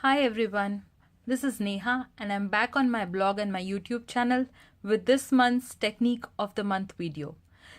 Hi everyone, this is Neha and I'm back on my blog and my YouTube channel with this month's Technique of the Month video.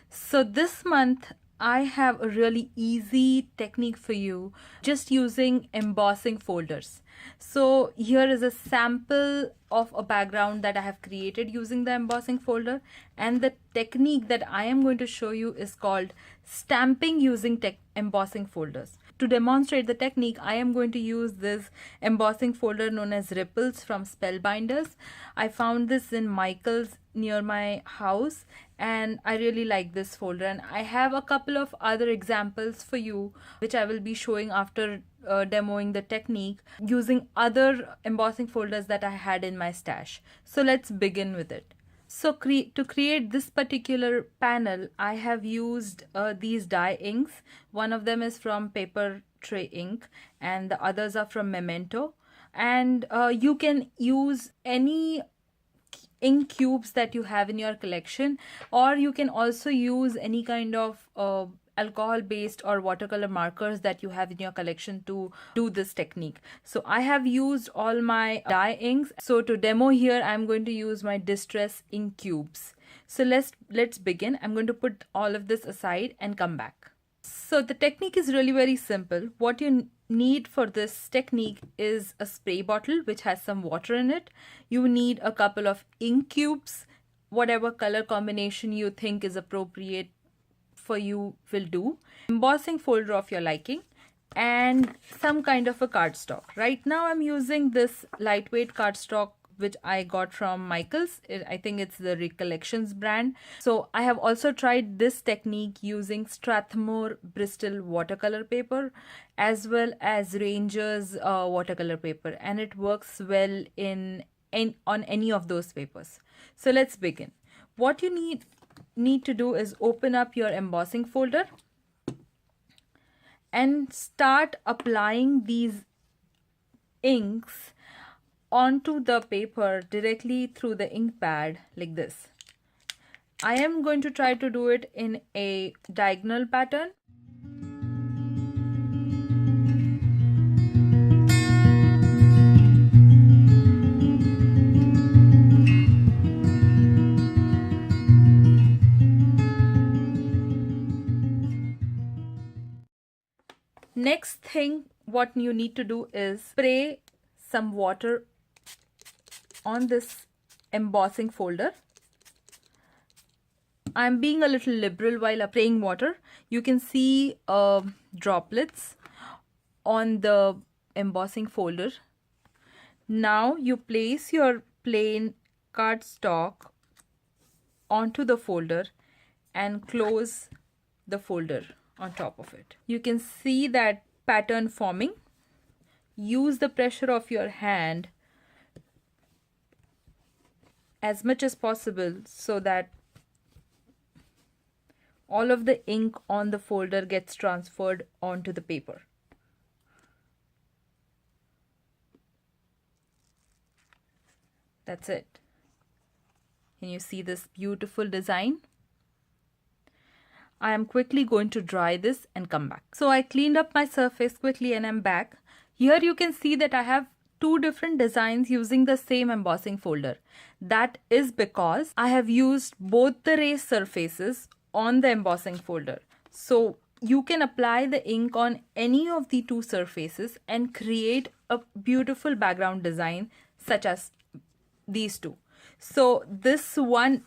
So this month I have a really easy technique for you just using embossing folders. So here is a sample of a background that I have created using the embossing folder, and the technique that I am going to show you is called stamping using embossing folders. To demonstrate the technique, I am going to use this embossing folder known as Ripples from Spellbinders. I found this in Michael's near my house and I really like this folder, and I have a couple of other examples for you which I will be showing after demoing the technique using other embossing folders that I had in my stash. So let's begin with it. So to create this particular panel, I have used these dye inks. One of them is from Paper Tray Ink and the others are from Memento. And you can use any ink cubes that you have in your collection, or you can also use any kind of alcohol based or watercolor markers that you have in your collection to do this technique. So I have used all my dye inks. So to demo here, I'm going to use my distress ink cubes. So let's begin. I'm going to put all of this aside and come back. So the technique is really very simple. What you need for this technique is a spray bottle which has some water in it. You need a couple of ink cubes, whatever color combination you think is appropriate for you will do, embossing folder of your liking, and some kind of a cardstock. Right now I'm using this lightweight cardstock which I got from Michael's. I think it's the Recollections brand. So I have also tried this technique using Strathmore Bristol watercolor paper as well as Ranger's watercolor paper, and it works well on any of those papers. So let's begin. What you need to do is open up your embossing folder and start applying these inks onto the paper directly through the ink pad like this. I am going to try to do it in a diagonal pattern. Next thing what you need to do is spray some water on this embossing folder. I'm being a little liberal while spraying water. You can see droplets on the embossing folder. Now you place your plain cardstock onto the folder and close the folder on top of it. You can see that pattern forming. Use the pressure of your hand as much as possible so that all of the ink on the folder gets transferred onto the paper. That's it. Can you see this beautiful design? I am quickly going to dry this and come back. So I cleaned up my surface quickly and I'm back. Here you can see that I have two different designs using the same embossing folder. That is because I have used both the raised surfaces on the embossing folder. So you can apply the ink on any of the two surfaces and create a beautiful background design such as these two. So this one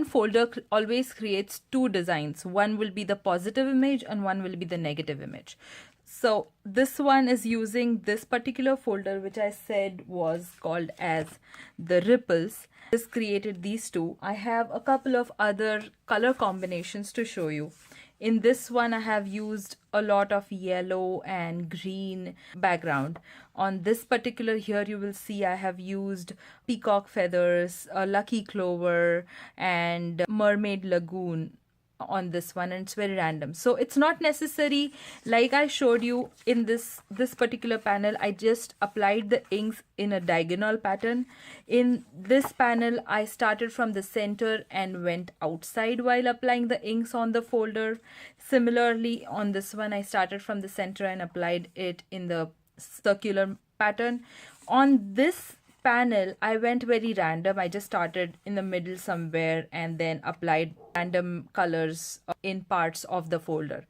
folder always creates two designs. One will be the positive image and one will be the negative image. So this one is using this particular folder which I said was called as the Ripples. This created these two. I have a couple of other color combinations to show you. In this one I have used a lot of yellow and green background. On this particular here you will see I have used peacock feathers, a lucky clover and mermaid lagoon on this one, and it's very random. So it's not necessary, like I showed you in this particular panel, I just applied the inks in a diagonal pattern. In this panel I started from the center and went outside while applying the inks on the folder. Similarly on this one I started from the center and applied it in the circular pattern. On this panel, I went very random. I just started in the middle somewhere and then applied random colors in parts of the folder.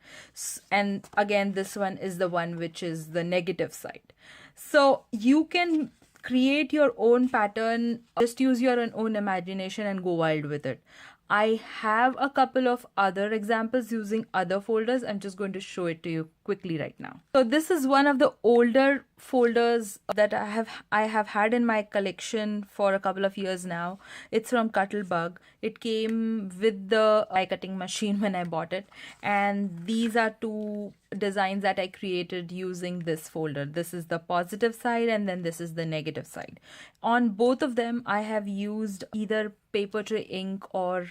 And again, this one is the one which is the negative side. So you can create your own pattern, just use your own imagination and go wild with it. I have a couple of other examples using other folders. I'm just going to show it to you quickly right now. So this is one of the older folders that I have had in my collection for a couple of years now. It's from Cuttlebug. It came with the die cutting machine when I bought it, and these are two designs that I created using this folder. This is the positive side and then this is the negative side. On both of them, I have used either paper tray ink or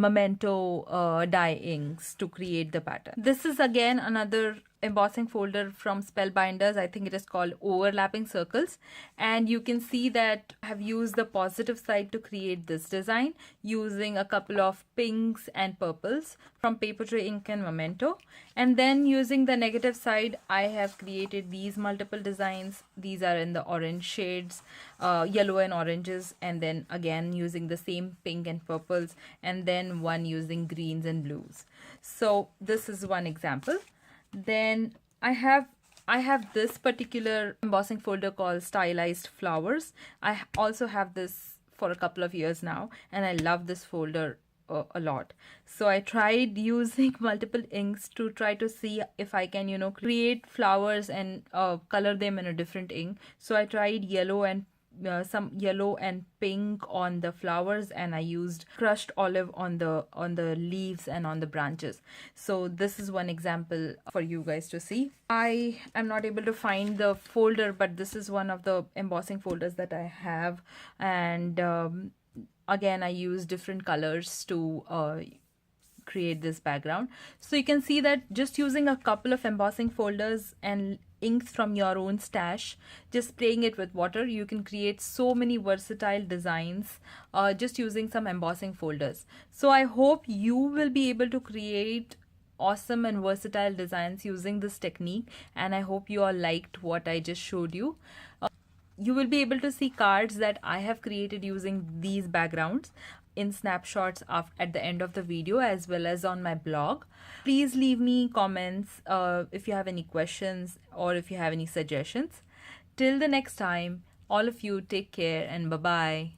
memento dye inks to create the pattern. This is again another embossing folder from Spellbinders. I think it is called Overlapping Circles, and you can see that I have used the positive side to create this design using a couple of pinks and purples from paper tray ink and memento, and then using the negative side I have created these multiple designs. These are in the orange shades, yellow and oranges, and then again using the same pink and purples, and then one using greens and blues. So this is one example. Then I have this particular embossing folder called Stylized Flowers. I also have this for a couple of years now, and I love this folder a lot. So I tried using multiple inks to try to see if I can, you know, create flowers and color them in a different ink. So I tried yellow and some yellow and pink on the flowers, and I used crushed olive on the leaves and on the branches. So this is one example for you guys to see. I am not able to find the folder, but this is one of the embossing folders that I have, and again I use different colors to create this background. So you can see that just using a couple of embossing folders and inks from your own stash, just spraying it with water, you can create so many versatile designs just using some embossing folders. So I hope you will be able to create awesome and versatile designs using this technique, and I hope you all liked what I just showed you. You will be able to see cards that I have created using these backgrounds in snapshots at the end of the video, as well as on my blog. Please leave me comments if you have any questions or if you have any suggestions. Till the next time, all of you take care and bye-bye.